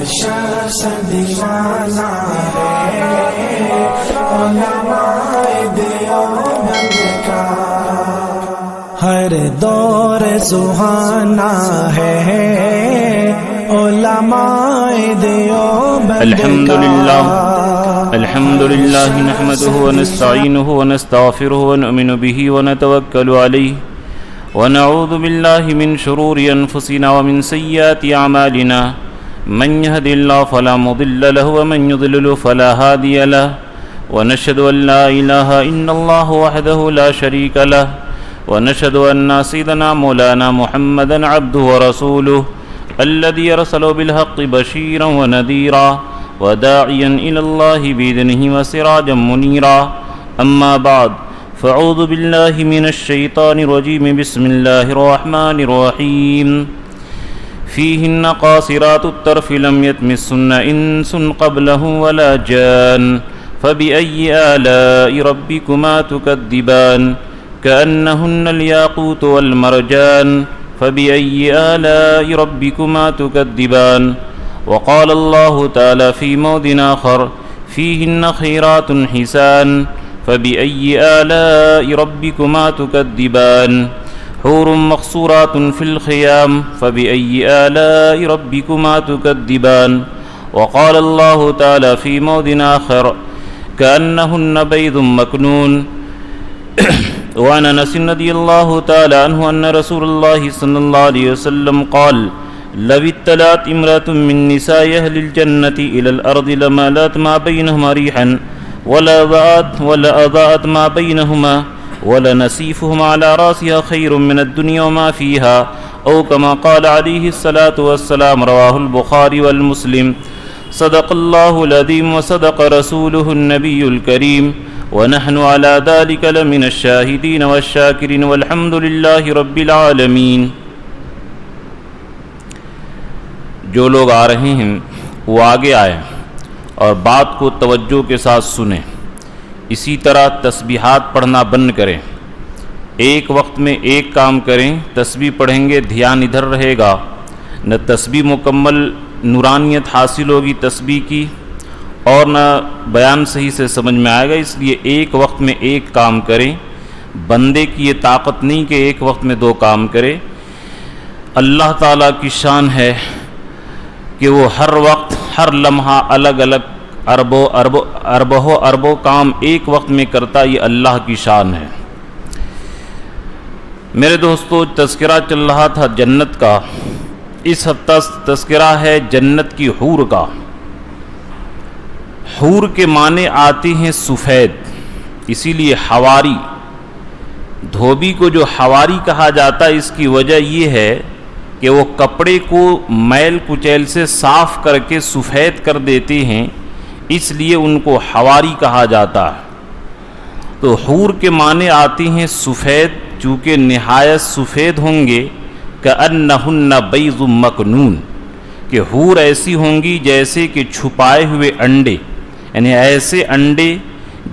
شخص دیوانہ ہے علماء دیوبند کا، ہر دور سہانا ہے علماء دیوبند کا۔ الحمد لله نحمده ونستعينه ونستغفره ونؤمن به ونتوكل عليه ونعوذ بالله من شرور أنفسنا ومن سيئات أعمالنا، من يهد الله فلا مضل له ومن يضلل فلا هادي له، ونشهد أن لا إله إلا الله وحده لا شريك له، ونشهد أن سيدنا مولانا محمدا عبده ورسوله الذي أرسله بالحق بشيرا ونذيرا وداعيا إلى الله بإذنه وسراجا منيرا، أما بعد فأعوذ بالله من الشيطان الرجيم، بسم الله الرحمن الرحيم، فيهن قاصرات الطرف لم يطمثهن إنس قبلهم ولا جان، فبأي آلاء ربكما تكذبان، كأنهن الياقوت والمرجان، فبأي آلاء ربكما تكذبان. وقال الله تعالى في موضع آخر، فيهن خيرات حسان، فبأي آلاء ربكما تكذبان، حور مقصورات في الخيام، فبأي آلاء ربكما تكذبان. وقال الله تعالى في موضع آخر، كأنهن بيض مكنون. وعن أنس رضي الله تعالى عنه أن رسول الله صلى الله عليه وسلم قال، لو اطلعت امرأة من نساء أهل الجنة إلى الأرض لمالت ما بينهما ريحا ولا أضاءت ما بينهما ولنسيفهما على رأسها خير من الدنيا وما فيها، أو كما قال عليه الصلاة والسلام. رواه البخاري والمسلم. صدق الله العظيم وصدق رسوله النبي الكريم، ونحن على ذلك لمن الشاهدين والشاكرين، والحمد لله رب العالمين. جو لوگ آ رہے ہیں وہ آگے آئیں اور بات کو توجہ کے ساتھ سنیں. اسی طرح تسبیحات پڑھنا بند کریں، ایک وقت میں ایک کام کریں. تسبیح پڑھیں گے دھیان ادھر رہے گا، نہ تسبیح مکمل نورانیت حاصل ہوگی تسبیح کی، اور نہ بیان صحیح سے سمجھ میں آئے گا. اس لیے ایک وقت میں ایک کام کریں. بندے کی یہ طاقت نہیں کہ ایک وقت میں دو کام کرے. اللہ تعالیٰ کی شان ہے کہ وہ ہر وقت ہر لمحہ الگ الگ اربوں کام ایک وقت میں کرتا. یہ اللہ کی شان ہے. میرے دوستو، تذکرہ چل رہا تھا جنت کا. اس ہفتہ تذکرہ ہے جنت کی حور کا. حور کے معنی آتے ہیں سفید، اسی لیے حواری. دھوبی کو جو حواری کہا جاتا ہے، اس کی وجہ یہ ہے کہ وہ کپڑے کو میل کچیل سے صاف کر کے سفید کر دیتے ہیں، اس لیے ان کو حواری کہا جاتا ہے. تو حور کے معنی آتے ہیں سفید، چونکہ نہایت سفید ہوں گے. کأنہن بیض مکنون، کہ حور ایسی ہوں گی جیسے کہ چھپائے ہوئے انڈے، یعنی ایسے انڈے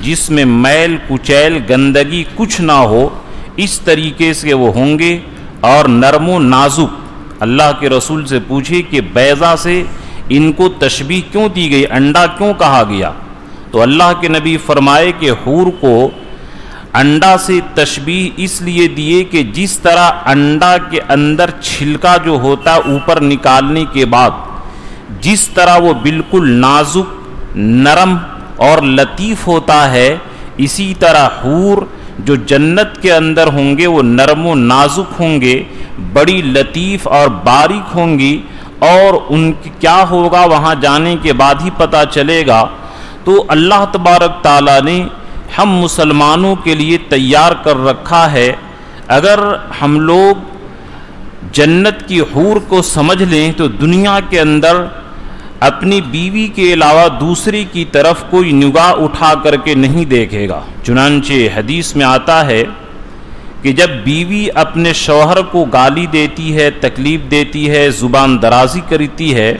جس میں میل کچیل گندگی کچھ نہ ہو، اس طریقے سے وہ ہوں گے. اور نرم و نازک. اللہ کے رسول سے پوچھے کہ بیضا سے ان کو تشبیہ کیوں دی گئی، انڈا کیوں کہا گیا؟ تو اللہ کے نبی فرمائے کہ حور کو انڈا سے تشبیہ اس لیے دیے کہ جس طرح انڈا کے اندر چھلکا جو ہوتا اوپر نکالنے کے بعد جس طرح وہ بالکل نازک، نرم اور لطیف ہوتا ہے، اسی طرح حور جو جنت کے اندر ہوں گے وہ نرم و نازک ہوں گے، بڑی لطیف اور باریک ہوں گی. اور ان کی کیا ہوگا وہاں جانے کے بعد ہی پتہ چلے گا. تو اللہ تبارک تعالیٰ نے ہم مسلمانوں کے لیے تیار کر رکھا ہے. اگر ہم لوگ جنت کی حور کو سمجھ لیں تو دنیا کے اندر اپنی بیوی کے علاوہ دوسری کی طرف کوئی نگاہ اٹھا کر کے نہیں دیکھے گا. چنانچہ حدیث میں آتا ہے کہ جب بیوی اپنے شوہر کو گالی دیتی ہے، تکلیف دیتی ہے، زبان درازی کرتی ہے،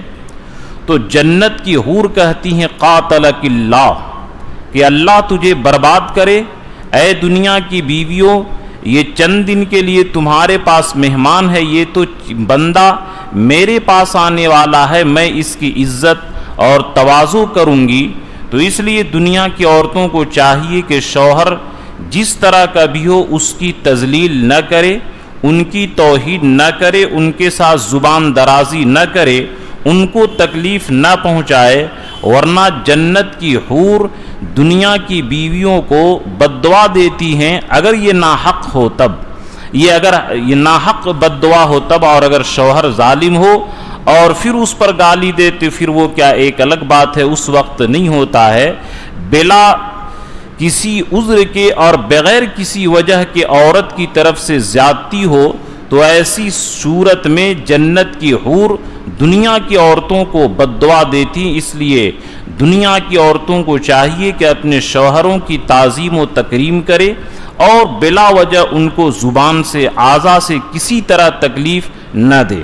تو جنت کی حور کہتی ہیں قاتلک اللہ، کہ اللہ تجھے برباد کرے. اے دنیا کی بیویوں، یہ چند دن کے لیے تمہارے پاس مہمان ہے، یہ تو بندہ میرے پاس آنے والا ہے، میں اس کی عزت اور تواضع کروں گی۔ تو اس لیے دنیا کی عورتوں کو چاہیے کہ شوہر جس طرح کا بھی ہو اس کی تذلیل نہ کرے، ان کی توہین نہ کرے، ان کے ساتھ زبان درازی نہ کرے، ان کو تکلیف نہ پہنچائے، ورنہ جنت کی حور دنیا کی بیویوں کو بد دعا دیتی ہیں اگر یہ ناحق ہو تب، اگر یہ ناحق بد دعا ہو تب، اور اگر شوہر ظالم ہو اور پھر اس پر گالی دیتے پھر وہ کیا ایک الگ بات ہے، اس وقت نہیں ہوتا ہے۔ بلا کسی عذر کے اور بغیر کسی وجہ کے عورت کی طرف سے زیادتی ہو تو ایسی صورت میں جنت کی حور دنیا کی عورتوں کو بد دعا دیتی، اس لیے دنیا کی عورتوں کو چاہیے کہ اپنے شوہروں کی تعظیم و تکریم کرے اور بلا وجہ ان کو زبان سے اعضاء سے کسی طرح تکلیف نہ دے۔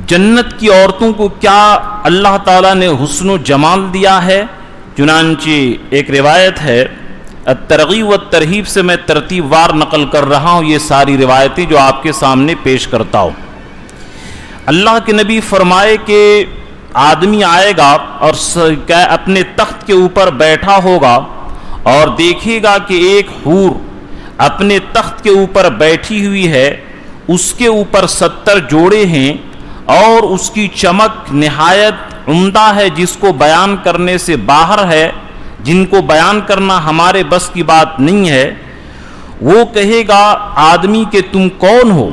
جنت کی عورتوں کو کیا اللہ تعالیٰ نے حسن و جمال دیا ہے؟ چنانچہ ایک روایت ہے، الترغیب والترہیب سے میں ترتیب وار نقل کر رہا ہوں یہ ساری روایتیں جو آپ کے سامنے پیش کرتا ہوں۔ اللہ کے نبی فرمائے کہ آدمی آئے گا اور اپنے تخت کے اوپر بیٹھا ہوگا اور دیکھے گا کہ ایک حور اپنے تخت کے اوپر بیٹھی ہوئی ہے، اس کے اوپر 70 جوڑے ہیں اور اس کی چمک نہایت عمدہ ہے، جس کو بیان کرنے سے باہر ہے، جن کو بیان کرنا ہمارے بس کی بات نہیں ہے۔ وہ کہے گا آدمی کہ تم کون ہو؟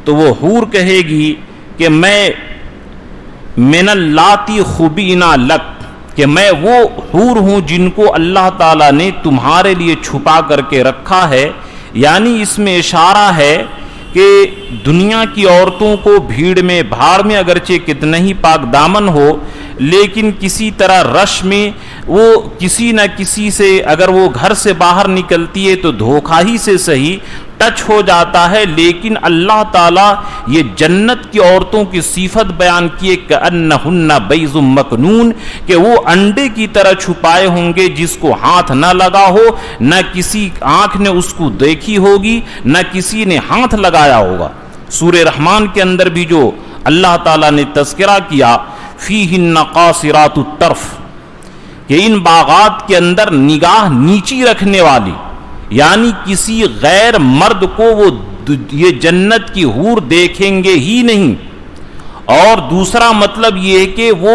تو وہ حور کہے گی کہ میں من اللاتی خبینا لک، کہ میں وہ حور ہوں جن کو اللہ تعالیٰ نے تمہارے لیے چھپا کر کے رکھا ہے۔ یعنی اس میں اشارہ ہے کہ دنیا کی عورتوں کو بھیڑ میں بھاڑ میں اگرچہ کتنا ہی پاک دامن ہو، لیکن کسی طرح رش میں وہ کسی نہ کسی سے اگر وہ گھر سے باہر نکلتی ہے تو دھوکہ ہی سے صحیح ٹچ ہو جاتا ہے، لیکن اللہ تعالیٰ یہ جنت کی عورتوں کی صفت بیان کیے کأنہن بیض مکنون، کہ وہ انڈے کی طرح چھپائے ہوں گے، جس کو ہاتھ نہ لگا ہو، نہ کسی آنکھ نے اس کو دیکھی ہوگی، نہ کسی نے ہاتھ لگایا ہوگا۔ سورہ رحمان کے اندر بھی جو اللہ تعالیٰ نے تذکرہ کیا فیہن قاصرات الطرف، کہ ان باغات کے اندر نگاہ نیچی رکھنے والی، یعنی کسی غیر مرد کو وہ یہ جنت کی حور دیکھیں گے ہی نہیں۔ اور دوسرا مطلب یہ ہے کہ وہ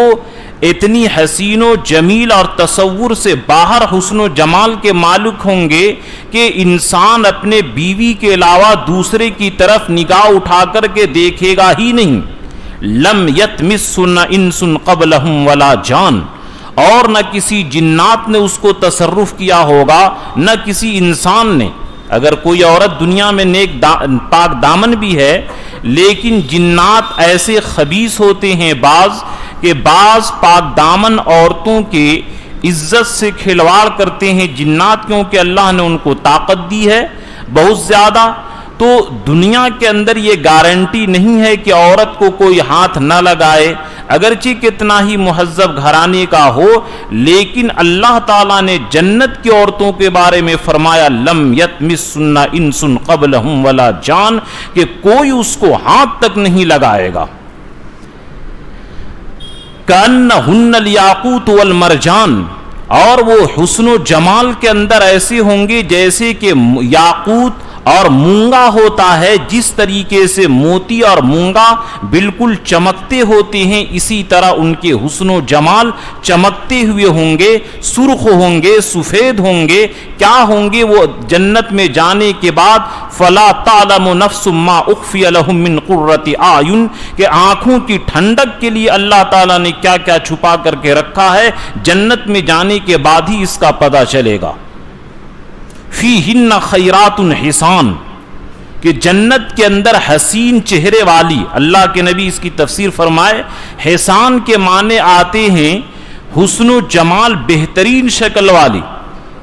اتنی حسین و جمیل اور تصور سے باہر حسن و جمال کے مالک ہوں گے کہ انسان اپنے بیوی کے علاوہ دوسرے کی طرف نگاہ اٹھا کر کے دیکھے گا ہی نہیں۔ لم یتمسن انس قبلہم ولا جان، اور نہ کسی جنات نے اس کو تصرف کیا ہوگا، نہ کسی انسان نے۔ اگر کوئی عورت دنیا میں نیک پاک دامن بھی ہے، لیکن جنات ایسے خبیث ہوتے ہیں بعض کہ بعض پاک دامن عورتوں کے عزت سے کھلواڑ کرتے ہیں جنات، کیونکہ اللہ نے ان کو طاقت دی ہے بہت زیادہ۔ تو دنیا کے اندر یہ گارنٹی نہیں ہے کہ عورت کو کوئی ہاتھ نہ لگائے، اگرچہ کتنا ہی مہذب گھرانے کا ہو، لیکن اللہ تعالیٰ نے جنت کی عورتوں کے بارے میں فرمایا لم یتمسن انس قبلہم ولا جان، کہ کوئی اس کو ہاتھ تک نہیں لگائے گا۔ کأنہن الیاقوت والمرجان، اور وہ حسن و جمال کے اندر ایسے ہوں گے جیسے کہ یاقوت اور مونگا ہوتا ہے، جس طریقے سے موتی اور مونگا بالکل چمکتے ہوتے ہیں، اسی طرح ان کے حسن و جمال چمکتے ہوئے ہوں گے، سرخ ہوں گے، سفید ہوں گے۔ کیا ہوں گے وہ جنت میں جانے کے بعد؟ فلا تعلم نفس ما اخفی لهم من قرۃ اعین، کہ آنکھوں کی ٹھنڈک کے لیے اللہ تعالیٰ نے کیا کیا چھپا کر کے رکھا ہے، جنت میں جانے کے بعد ہی اس کا پتہ چلے گا۔ فیہن خیرات حسان، کہ جنت کے اندر حسین چہرے والی، اللہ کے نبی اس کی تفسیر فرمائے حسان کے معنی آتے ہیں حسن و جمال، بہترین شکل والی۔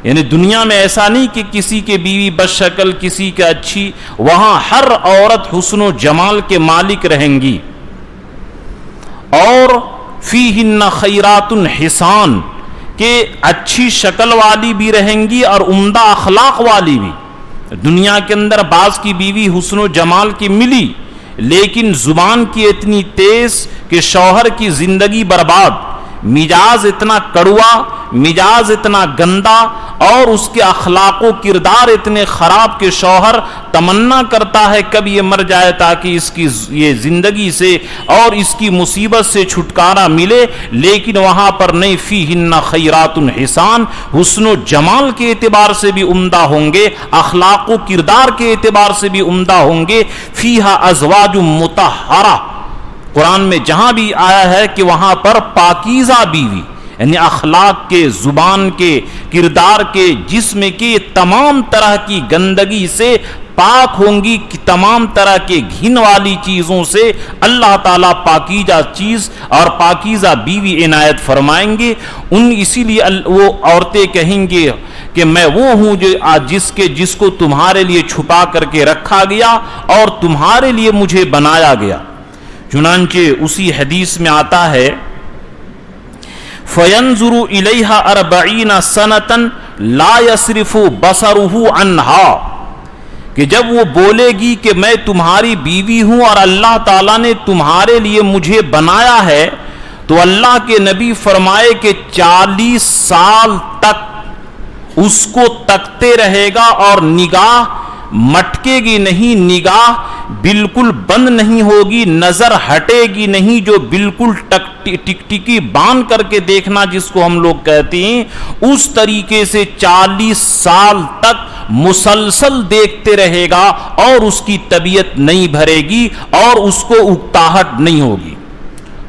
یعنی دنیا میں ایسا نہیں کہ کسی کے بیوی بد شکل، کسی کے اچھی، وہاں ہر عورت حسن و جمال کے مالک رہیں گی۔ اور فیہن خیرات حسان، کہ اچھی شکل والی بھی رہیں گی اور عمدہ اخلاق والی بھی. دنیا کے اندر بعض کی بیوی حسن و جمال کی ملی لیکن زبان کی اتنی تیز کہ شوہر کی زندگی برباد، مزاج اتنا کڑوا، مزاج اتنا گندا اور اس کے اخلاق و کردار اتنے خراب کہ شوہر تمنا کرتا ہے کب یہ مر جائے تاکہ اس کی یہ زندگی سے اور اس کی مصیبت سے چھٹکارا ملے، لیکن وہاں پر نہیں. فیہن خیرات حسان، حسن و جمال کے اعتبار سے بھی عمدہ ہوں گے، اخلاق و کردار کے اعتبار سے بھی عمدہ ہوں گے. فیہا ازواج مطہرہ، قرآن میں جہاں بھی آیا ہے کہ وہاں پر پاکیزہ بیوی، یعنی اخلاق کے، زبان کے، کردار کے، جسم کے تمام طرح کی گندگی سے پاک ہوں گی، تمام طرح کے گھن والی چیزوں سے اللہ تعالیٰ پاکیزہ چیز اور پاکیزہ بیوی عنایت فرمائیں گے. اسی لیے وہ عورتیں کہیں گے کہ میں وہ ہوں جس کو تمہارے لیے چھپا کر کے رکھا گیا اور تمہارے لیے مجھے بنایا گیا. چنانچہ اسی حدیث میں آتا ہے فَيَنْظُرُ إِلَيْهَا 40 سَنَةً لَا يَصْرِفُ بَصَرُهُ عَنْهَا، کہ جب وہ بولے گی کہ میں تمہاری بیوی ہوں اور اللہ تعالیٰ نے تمہارے لیے مجھے بنایا ہے، تو اللہ کے نبی فرمائے کہ 40 سال تک اس کو تکتے رہے گا اور نگاہ مٹکے گی نہیں، نگاہ بالکل بند نہیں ہوگی، نظر ہٹے گی نہیں، جو بالکل ٹکٹکی باندھ کر کے دیکھنا جس کو ہم لوگ کہتے ہیں، اس طریقے سے 40 سال تک مسلسل دیکھتے رہے گا اور اس کی طبیعت نہیں بھرے گی اور اس کو اکتاہٹ نہیں ہوگی.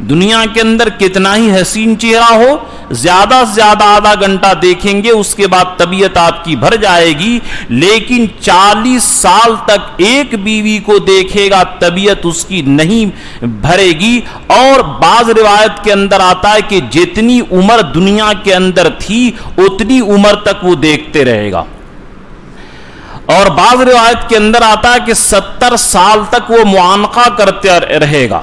دنیا کے اندر کتنا ہی حسین چہرہ ہو، زیادہ سے زیادہ آدھا گھنٹہ دیکھیں گے اس کے بعد طبیعت آپ کی بھر جائے گی، لیکن 40 سال تک ایک بیوی کو دیکھے گا طبیعت اس کی نہیں بھرے گی. اور بعض روایت کے اندر آتا ہے کہ جتنی عمر دنیا کے اندر تھی اتنی عمر تک وہ دیکھتے رہے گا. اور بعض روایت کے اندر آتا ہے کہ 70 سال تک وہ معانقہ کرتے رہے گا.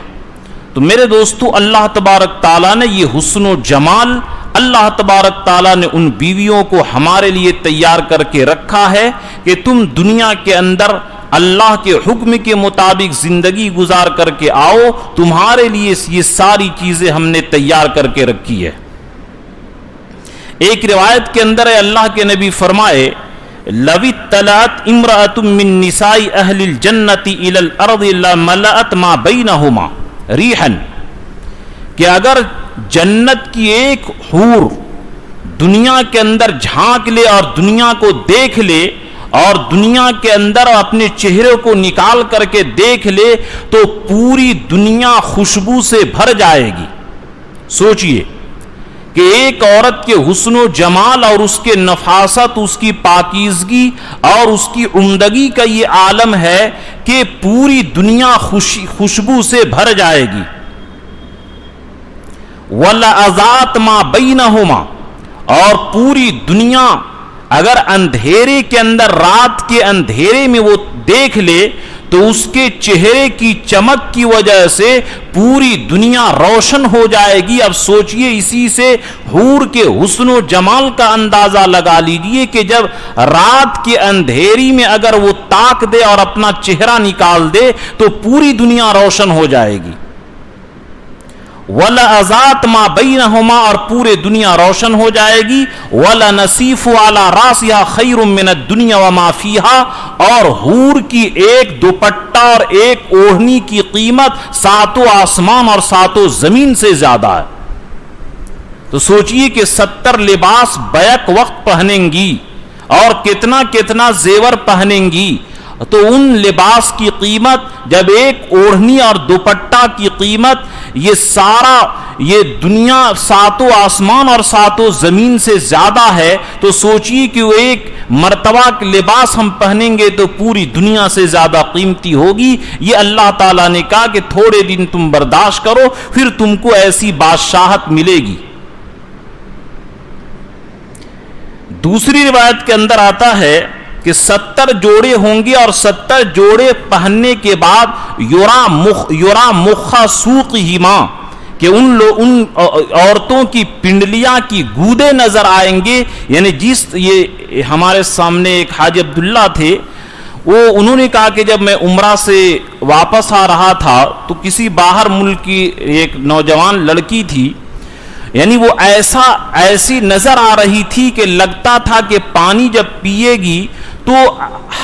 تو میرے دوستو، اللہ تبارک تعالیٰ نے یہ حسن و جمال، اللہ تبارک تعالیٰ نے ان بیویوں کو ہمارے لیے تیار کر کے رکھا ہے کہ تم دنیا کے اندر اللہ کے حکم کے مطابق زندگی گزار کر کے آؤ، تمہارے لیے یہ ساری چیزیں ہم نے تیار کر کے رکھی ہے. ایک روایت کے اندر اللہ کے نبی فرمائے لَوِ اطَّلَعَتْ امْرَأَةٌ مِّن نِّسَاءِ أَهْلِ الْجَنَّةِ إِلَى الْأَرْضِ لَمَلَأَتْ مَا بَيْنَهُمَا ریحن، کہ اگر جنت کی ایک حور دنیا کے اندر جھانک لے اور دنیا کو دیکھ لے اور دنیا کے اندر اپنے چہرے کو نکال کر کے دیکھ لے تو پوری دنیا خوشبو سے بھر جائے گی. سوچئے کہ ایک عورت کے حسن و جمال اور اس کے نفاست، اس کی پاکیزگی اور اس کی عمدگی کا یہ عالم ہے کہ پوری دنیا خوشبو سے بھر جائے گی. وَلَأَذَاتْ مَا بَيْنَهُمَا، اور پوری دنیا اگر اندھیرے کے اندر، رات کے اندھیرے میں وہ دیکھ لے تو اس کے چہرے کی چمک کی وجہ سے پوری دنیا روشن ہو جائے گی. اب سوچئے، اسی سے حور کے حسن و جمال کا اندازہ لگا لیجئے کہ جب رات کے اندھیری میں اگر وہ تاک دے اور اپنا چہرہ نکال دے تو پوری دنیا روشن ہو جائے گی. وَلَأَذَاتْ مَا بَيْنَهُمَا، اور پورے دنیا روشن ہو جائے گی. وَلَنَصِيفُ عَلَى رَاسِهَا خَيْرٌ مِّنَ الدُّنْيَا وَمَا فِيهَا، اور حور کی ایک دوپٹہ اور ایک اوڑھنی کی قیمت 7 آسمان اور 7 زمین سے زیادہ ہے. تو سوچئے کہ 70 لباس بیک وقت پہنیں گی اور کتنا کتنا زیور پہنیں گی، تو ان لباس کی قیمت جب ایک اوڑھنی اور دوپٹہ کی قیمت یہ سارا یہ دنیا 7 آسمان اور 7 زمین سے زیادہ ہے، تو سوچئے کہ وہ ایک مرتبہ لباس ہم پہنیں گے تو پوری دنیا سے زیادہ قیمتی ہوگی. یہ اللہ تعالیٰ نے کہا کہ تھوڑے دن تم برداشت کرو، پھر تم کو ایسی بادشاہت ملے گی. دوسری روایت کے اندر آتا ہے کہ 70 جوڑے ہوں گے اور 70 جوڑے پہننے کے بعد یرا مخ سوقہما، کہ ان عورتوں کی پنڈلیاں کی گودے نظر آئیں گے. یعنی یہ ہمارے سامنے ایک حاجی عبداللہ تھے, انہوں نے کہا کہ جب میں عمرہ سے واپس آ رہا تھا تو کسی باہر ملک کی ایک نوجوان لڑکی تھی, یعنی وہ ایسی نظر آ رہی تھی کہ لگتا تھا کہ پانی جب پیے گی تو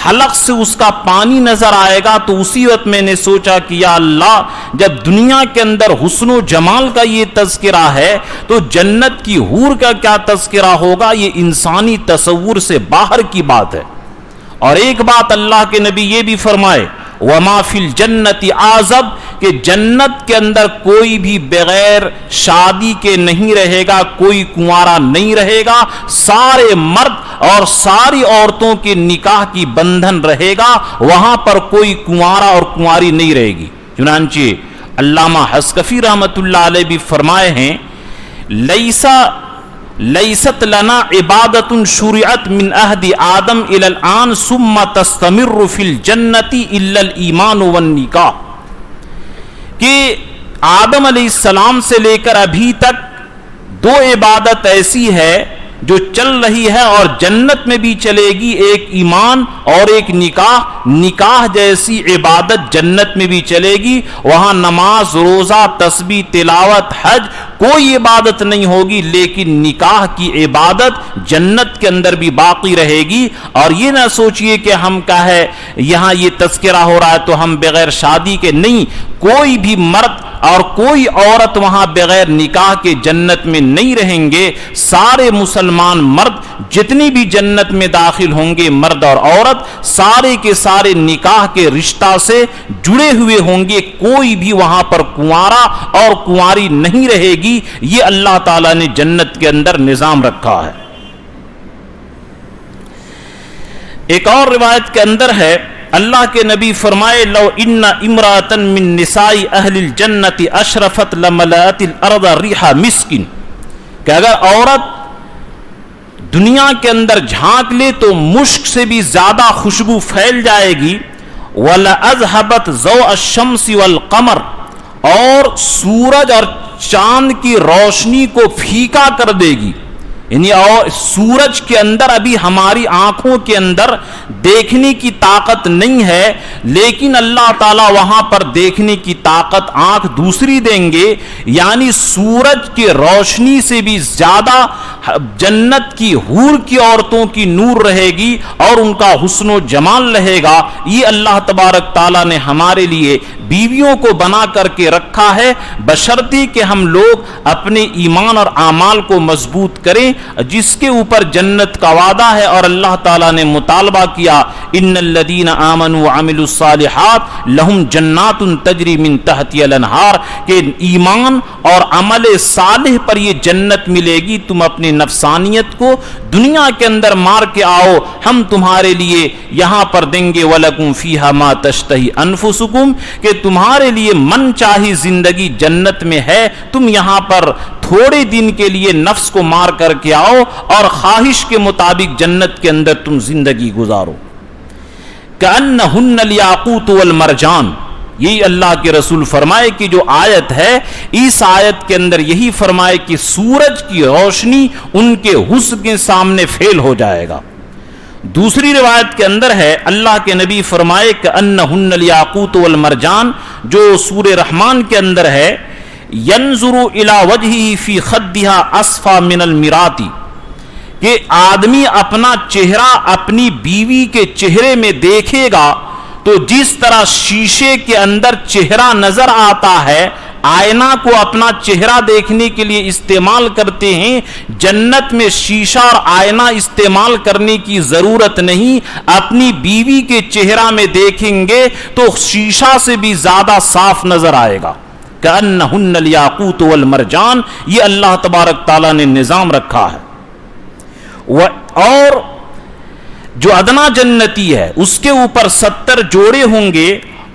حلق سے اس کا پانی نظر آئے گا. تو اسی وقت میں نے سوچا کہ یا اللہ, جب دنیا کے اندر حسن و جمال کا یہ تذکرہ ہے تو جنت کی حور کا کیا تذکرہ ہوگا. یہ انسانی تصور سے باہر کی بات ہے. اور ایک بات اللہ کے نبی یہ بھی فرمائے, وما فی الجنت اعزب, کہ جنت کے اندر کوئی بھی بغیر شادی کے نہیں رہے گا, کوئی کنوارا نہیں رہے گا, سارے مرد اور ساری عورتوں کے نکاح کی بندھن رہے گا, وہاں پر کوئی کنوارا اور کنواری نہیں رہے گی. چنانچہ علامہ حسکفی رحمۃ اللہ علیہ بھی فرمائے ہیں, لیست لنا عبادت شرعت من عہد آدم الی الآن ثم تستمر فی الجنت الا الایمان والنکاح, کہ آدم علیہ السلام سے لے کر ابھی تک دو عبادت ایسی ہے جو چل رہی ہے اور جنت میں بھی چلے گی, ایک ایمان اور ایک نکاح. نکاح جیسی عبادت جنت میں بھی چلے گی, وہاں نماز, روزہ, تسبیح, تلاوت, حج کوئی عبادت نہیں ہوگی, لیکن نکاح کی عبادت جنت کے اندر بھی باقی رہے گی. اور یہ نہ سوچئے کہ ہم کا ہے یہاں یہ تذکرہ ہو رہا ہے تو ہم بغیر شادی کے نہیں, کوئی بھی مرد اور کوئی عورت وہاں بغیر نکاح کے جنت میں نہیں رہیں گے. سارے مسلمان مرد جتنی بھی جنت میں داخل ہوں گے, مرد اور عورت, سارے کے سارے نکاح کے رشتہ سے جڑے ہوئے ہوں گے, کوئی بھی وہاں پر کنوارا اور کنواری نہیں رہے گی. یہ اللہ تعالیٰ نے جنت کے اندر نظام رکھا ہے. ایک اور روایت کے اندر ہے, اللہ کے نبی فرمائے, لو ان امراتن من نساء اہل الجنت اشرفت لملأت الارض ریح مسک, کہ اگر عورت دنیا کے اندر جھانک لے تو مشک سے بھی زیادہ خوشبو پھیل جائے گی. وَلَأَذْهَبَتْ ضَوْءَ الشَّمْسِ وَالْقَمَرِ, اور سورج اور چاند کی روشنی کو پھیکا کر دے گی. یعنی سورج کے اندر ابھی ہماری آنکھوں کے اندر دیکھنے کی طاقت نہیں ہے, لیکن اللہ تعالیٰ وہاں پر دیکھنے کی طاقت آنکھ دوسری دیں گے. یعنی سورج کی روشنی سے بھی زیادہ جنت کی حور کی عورتوں کی نور رہے گی اور ان کا حسن و جمال رہے گا. یہ اللہ تبارک تعالیٰ نے ہمارے لیے بیویوں کو بنا کر کے رکھا ہے, بشرطی کہ ہم لوگ اپنے ایمان اور اعمال کو مضبوط کریں, جس کے اوپر جنت کا وعدہ ہے. اور اللہ تعالیٰ نے مطالبہ کیا, ان الذین آمنوا وعملوا الصالحات لہم جنات تجری من تحتها الانہار, کہ ایمان اور عمل صالح پر یہ جنت ملے گی. تم اپنی نفسانیت کو دنیا کے اندر مار کے آؤ, ہم تمہارے لیے یہاں پر دیں گے. وَلَكُمْ فِيهَا مَا تَشْتَهِي أَنفُسُكُمْ, کہ تمہارے لیے من چاہی زندگی جنت میں ہے. تم یہاں پر تھوڑے دن کے لیے نفس کو مار کر کے آؤ اور خواہش کے مطابق جنت کے اندر تم زندگی گزارو. كَأَنَّهُنَّ الْيَاقُوتُ وَالْمَرْجَانُ, یہی اللہ کے رسول فرمائے کہ جو آیت ہے, اس آیت کے اندر یہی فرمائے کہ سورج کی روشنی ان کے حسن کے سامنے فیل ہو جائے گا. دوسری روایت کے اندر ہے, اللہ کے نبی فرمائے کہ انہن الیاقوت والمرجان, جو سورہ رحمان کے اندر ہے, ینظر الی وجہہ فی خدہا اصفا من المیرات, کہ آدمی اپنا چہرہ اپنی بیوی کے چہرے میں دیکھے گا تو جس طرح شیشے کے اندر چہرہ نظر آتا ہے, آئینہ کو اپنا چہرہ دیکھنے کے لیے استعمال کرتے ہیں, جنت میں شیشہ اور آئینہ استعمال کرنے کی ضرورت نہیں. اپنی بیوی کے چہرہ میں دیکھیں گے تو شیشہ سے بھی زیادہ صاف نظر آئے گا. کأنہن الیاقوت والمرجان, یہ اللہ تبارک تعالیٰ نے نظام رکھا ہے. اور جو ادنا جنتی ہے اس کے اوپر 70 جوڑے ہوں گے,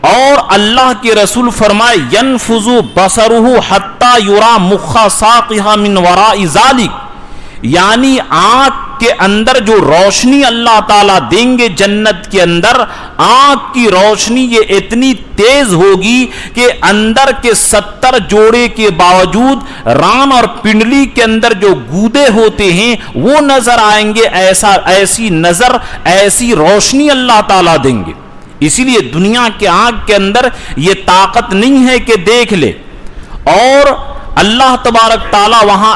اور اللہ کے رسول فرمائے ینفذ بصرہ حتی یرا مخ ساقھا من وراء ذلک, یعنی آنکھ کے اندر جو روشنی اللہ تعالیٰ دیں گے جنت کے اندر، آنکھ کی روشنی یہ اتنی تیز ہوگی کہ اندر کے 70 جوڑے کے باوجود ران اور پنڈلی کے اندر جو گودے ہوتے ہیں وہ نظر آئیں گے، ایسی نظر، ایسی روشنی اللہ تعالیٰ دیں گے۔ اسی لیے دنیا کے آنکھ کے اندر یہ طاقت نہیں ہے کہ دیکھ لے، اور اللہ تبارک تعالیٰ وہاں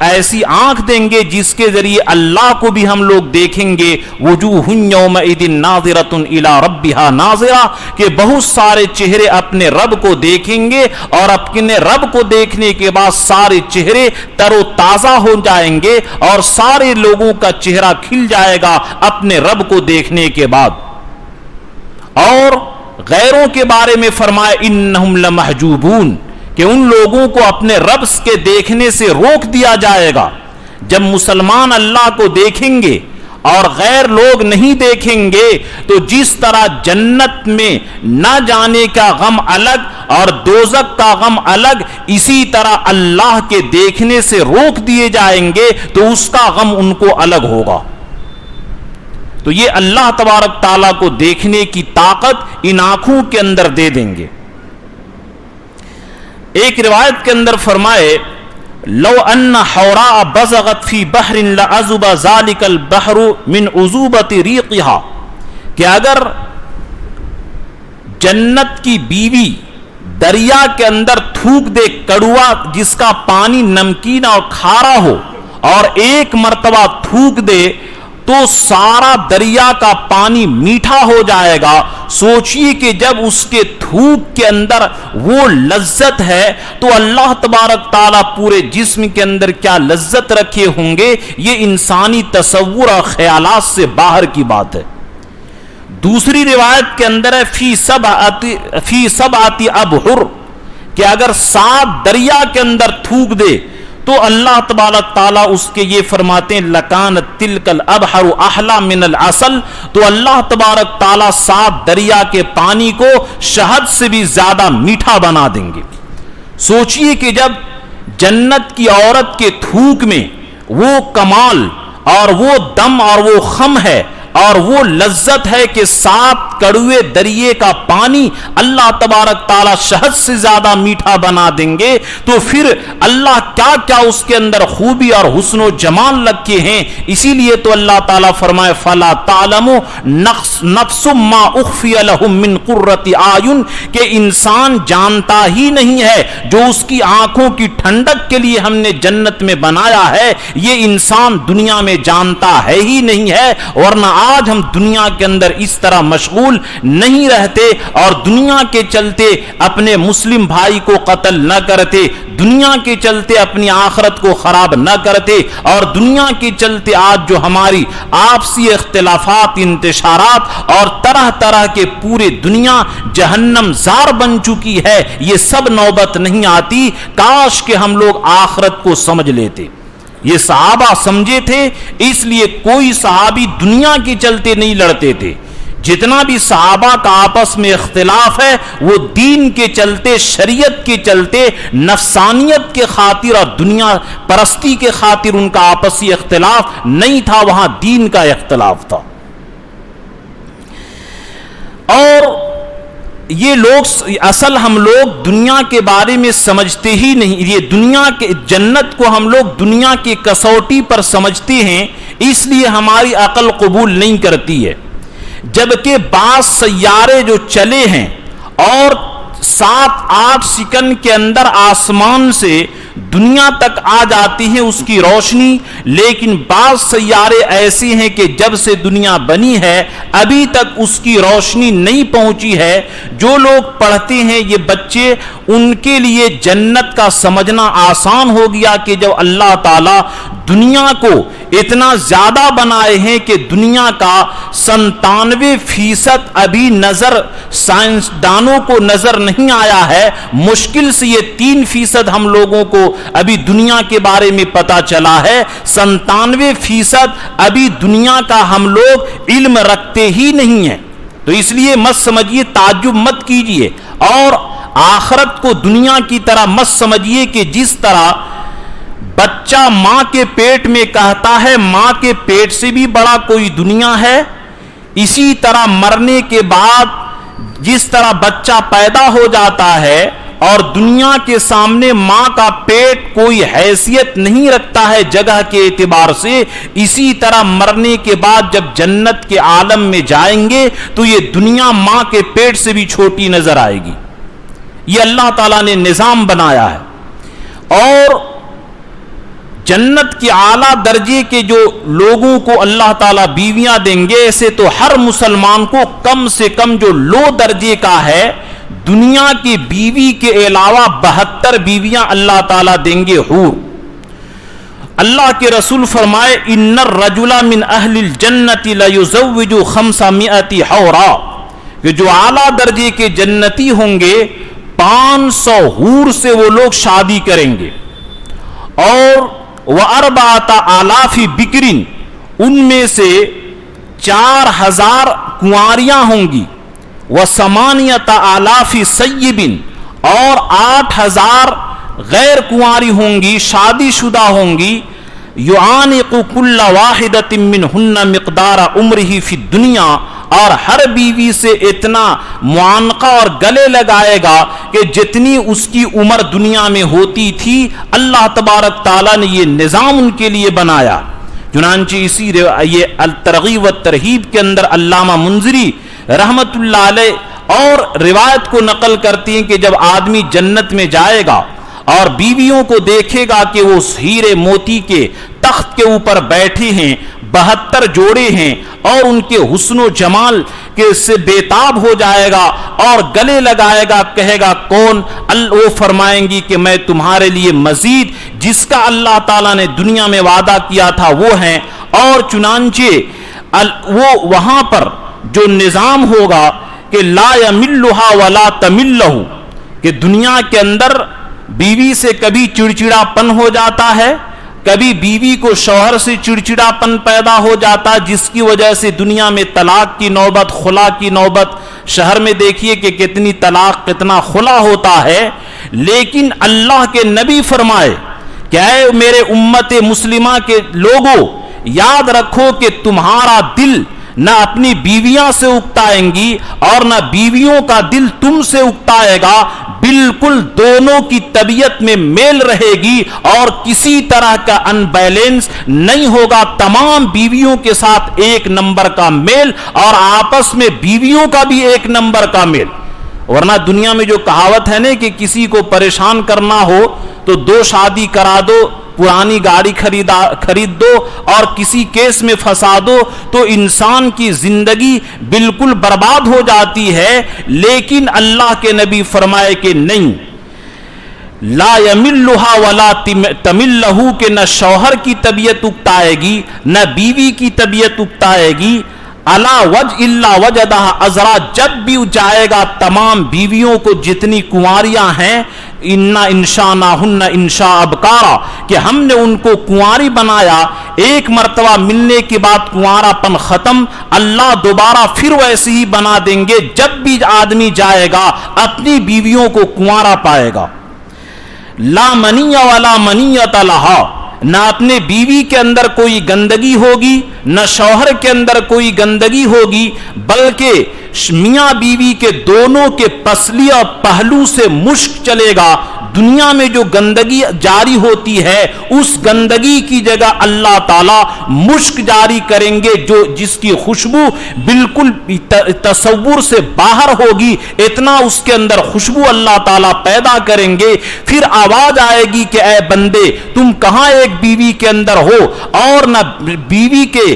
ایسی آنکھ دیں گے جس کے ذریعے اللہ کو بھی ہم لوگ دیکھیں گے۔ وجوہ یومئذ ناظرۃ الی ربھا ناظرہ، کہ بہت سارے چہرے اپنے رب کو دیکھیں گے، اور اپنے رب کو دیکھنے کے بعد سارے چہرے تر و تازہ ہو جائیں گے، اور سارے لوگوں کا چہرہ کھل جائے گا اپنے رب کو دیکھنے کے بعد۔ اور غیروں کے بارے میں فرمایا انہم لمحجوبون، کہ ان لوگوں کو اپنے رب کے دیکھنے سے روک دیا جائے گا۔ جب مسلمان اللہ کو دیکھیں گے اور غیر لوگ نہیں دیکھیں گے تو جس طرح جنت میں نہ جانے کا غم الگ اور دوزخ کا غم الگ، اسی طرح اللہ کے دیکھنے سے روک دیے جائیں گے تو اس کا غم ان کو الگ ہوگا۔ تو یہ اللہ تبارک تعالیٰ کو دیکھنے کی طاقت ان آنکھوں کے اندر دے دیں گے۔ ایک روایت کے اندر فرمائے لو ان حوراء بزغت فی بحر لعذب ذلك البحر من عذوبۃ ریقها، کہ اگر جنت کی بیوی دریا کے اندر تھوک دے کڑوا جس کا پانی نمکین اور کھارا ہو، اور ایک مرتبہ تھوک دے تو سارا دریا کا پانی میٹھا ہو جائے گا۔ سوچئے کہ جب اس کے تھوک کے اندر وہ لذت ہے تو اللہ تبارک تعالیٰ پورے جسم کے اندر کیا لذت رکھے ہوں گے، یہ انسانی تصور اور خیالات سے باہر کی بات ہے۔ دوسری روایت کے اندر ہے فی سبعۃ ابحر، کہ اگر 7 دریا کے اندر تھوک دے تو اللہ تبارک تعالیٰ اس کے یہ فرماتے ہیں لکانت تلک الابحر احلی من العسل، تو اللہ تبارک تعالیٰ 7 دریا کے پانی کو شہد سے بھی زیادہ میٹھا بنا دیں گے۔ سوچئے کہ جب جنت کی عورت کے تھوک میں وہ کمال اور وہ دم اور وہ خم ہے اور وہ لذت ہے کہ 7 کڑوے دریے کا پانی اللہ تبارک تعالیٰ شہد سے زیادہ میٹھا بنا دیں گے، تو پھر اللہ کیا کیا اس کے اندر خوبی اور حسن و جمال رکھے ہیں۔ اسی لیے تو اللہ تعالیٰ فرمائے فَلَا تَعْلَمُ نَفْسٌ مَّا أُخْفِيَ لَهُم مِّن قُرَّةِ أَعْيُن، کہ انسان جانتا ہی نہیں ہے جو اس کی آنکھوں کی ٹھنڈک کے لیے ہم نے جنت میں بنایا ہے، یہ انسان دنیا میں جانتا ہے ہی نہیں ہے، ورنہ آج ہم دنیا کے اندر اس طرح مشغول نہیں رہتے اور دنیا کے چلتے اپنے مسلم بھائی کو قتل نہ کرتے، دنیا کے چلتے اپنی آخرت کو خراب نہ کرتے، اور دنیا کے چلتے آج جو ہماری آپسی اختلافات، انتشارات اور طرح طرح کے پورے دنیا جہنم زار بن چکی ہے، یہ سب نوبت نہیں آتی۔ کاش کہ ہم لوگ آخرت کو سمجھ لیتے۔ یہ صحابہ سمجھے تھے، اس لیے کوئی صحابی دنیا کے چلتے نہیں لڑتے تھے۔ جتنا بھی صحابہ کا آپس میں اختلاف ہے وہ دین کے چلتے، شریعت کے چلتے، نفسانیت کے خاطر اور دنیا پرستی کے خاطر ان کا آپسی اختلاف نہیں تھا، وہاں دین کا اختلاف تھا۔ اور یہ لوگ اصل ہم لوگ دنیا کے بارے میں سمجھتے ہی نہیں، یہ دنیا کے جنت کو ہم لوگ دنیا کی کسوٹی پر سمجھتے ہیں، اس لیے ہماری عقل قبول نہیں کرتی ہے۔ جبکہ بعض سیارے جو چلے ہیں اور 7-8 سیکنڈ کے اندر آسمان سے دنیا تک آ جاتی ہے اس کی روشنی، لیکن بعض سیارے ایسے ہیں کہ جب سے دنیا بنی ہے ابھی تک اس کی روشنی نہیں پہنچی ہے۔ جو لوگ پڑھتے ہیں یہ بچے، ان کے لیے جنت کا سمجھنا آسان ہو گیا کہ جب اللہ تعالیٰ دنیا کو اتنا زیادہ بنائے ہیں کہ دنیا کا 97% ابھی نظر سائنسدانوں کو نظر نہیں آیا ہے، مشکل سے یہ 3% ہم لوگوں کو ابھی دنیا کے بارے میں پتا چلا ہے، 97% ابھی دنیا کا ہم لوگ علم رکھتے ہی نہیں ہیں۔ تو اس لیے مت سمجھیے، تعجب مت کیجئے، اور آخرت کو دنیا کی طرح مت سمجھیے کہ جس طرح بچہ ماں کے پیٹ میں کہتا ہے ماں کے پیٹ سے بھی بڑا کوئی دنیا ہے، اسی طرح مرنے کے بعد جس طرح بچہ پیدا ہو جاتا ہے اور دنیا کے سامنے ماں کا پیٹ کوئی حیثیت نہیں رکھتا ہے جگہ کے اعتبار سے، اسی طرح مرنے کے بعد جب جنت کے عالم میں جائیں گے تو یہ دنیا ماں کے پیٹ سے بھی چھوٹی نظر آئے گی۔ یہ اللہ تعالیٰ نے نظام بنایا ہے۔ اور جنت کے اعلیٰ درجے کے جو لوگوں کو اللہ تعالیٰ بیویاں دیں گے، ایسے تو ہر مسلمان کو کم سے کم جو لو درجے کا ہے، دنیا کی بیوی کے علاوہ 72 بیویاں اللہ تعالیٰ دیں گے حور۔ اللہ کے رسول فرمائے ان الرجل من اہل الجنت لیزوج 500 حورا، کہ جو اعلیٰ درجے کے جنتی ہوں گے 500 حور سے وہ لوگ شادی کریں گے، اور و4,000 بکرین، ان میں سے 4000 کنواریاں ہوں گی، و8,000 سیبن، اور 8000 غیر کنواری ہوں گی، شادی شدہ ہوں گی، یعانق کل واحدۃ منہن مقدار عمرہ فی الدنیا، اور ہر بیوی سے اتنا معانقہ اور گلے لگائے گا کہ جتنی اس کی عمر دنیا میں ہوتی تھی۔ اللہ تبارک تعالیٰ نے یہ نظام ان کے لیے بنایا۔ چنانچہ اسی یہ الترغیب والترہیب کے اندر علامہ منذری رحمت اللہ علیہ اور روایت کو نقل کرتی ہیں کہ جب آدمی جنت میں جائے گا اور بیویوں کو دیکھے گا کہ وہ ہیرے موتی کے تخت کے اوپر بیٹھے ہیں، 72 جوڑے ہیں، اور ان کے حسن و جمال کے سے بےتاب ہو جائے گا اور گلے لگائے گا، کہے گا کون؟ وہ فرمائیں گی کہ میں تمہارے لیے مزید جس کا اللہ تعالیٰ نے دنیا میں وعدہ کیا تھا وہ ہیں۔ اور چنانچہ وہ وہاں پر جو نظام ہوگا کہ لا یملھا ولا تملہ، کہ دنیا کے اندر بیوی سے کبھی چڑچڑا پن ہو جاتا ہے، کبھی بیوی کو شوہر سے چڑچڑا پن پیدا ہو جاتا، جس کی وجہ سے دنیا میں طلاق کی نوبت، خلا کی نوبت، شہر میں دیکھیے کہ کتنی طلاق کتنا خلا ہوتا ہے۔ لیکن اللہ کے نبی فرمائے کہ اے میرے امت مسلمہ کے لوگوں، یاد رکھو کہ تمہارا دل نہ اپنی بیویاں سے اکتائیں گی اور نہ بیویوں کا دل تم سے اکتائے گا، بالکل دونوں کی طبیعت میں میل رہے گی اور کسی طرح کا ان بیلنس نہیں ہوگا، تمام بیویوں کے ساتھ ایک نمبر کا میل اور آپس میں بیویوں کا بھی ایک نمبر کا میل۔ ورنہ دنیا میں جو کہاوت ہے نا کہ کسی کو پریشان کرنا ہو تو 2 شادی کرا دو، پرانی گاڑی خرید دو اور کسی کیس میں پھنسا دو، تو انسان کی زندگی بالکل برباد ہو جاتی ہے۔ لیکن اللہ کے نبی فرمائے کہ نہیں، لا یملھا ولا تملہ، کہ نہ شوہر کی طبیعت اکتائے گی نہ بیوی کی طبیعت اکتائے گی، الا وجہ الا وجدہ ازرا، جب بھی جائے گا تمام بیویوں کو جتنی کنواریاں ہیں، انا انشاناہن انشاء ابکارا، کہ ہم نے ان کو کنواری بنایا، ایک مرتبہ ملنے کے بعد کنوارا پن ختم، اللہ دوبارہ پھر ویسے ہی بنا دیں گے، جب بھی آدمی جائے گا اپنی بیویوں کو کنوارا پائے گا۔ لا منی ولا منیۃ لہا، نہ اپنے بیوی کے اندر کوئی گندگی ہوگی نہ شوہر کے اندر کوئی گندگی ہوگی، بلکہ میاں بیوی کے دونوں کے پسلی اور پہلو سے مشک چلے گا۔ دنیا میں جو گندگی جاری ہوتی ہے اس گندگی کی جگہ اللہ تعالیٰ مشک جاری کریں گے، جو جس کی خوشبو بالکل تصور سے باہر ہوگی، اتنا اس کے اندر خوشبو اللہ تعالیٰ پیدا کریں گے۔ پھر آواز آئے گی کہ اے بندے تم کہاں ایک بیوی کے اندر ہو، اور نہ بیوی کے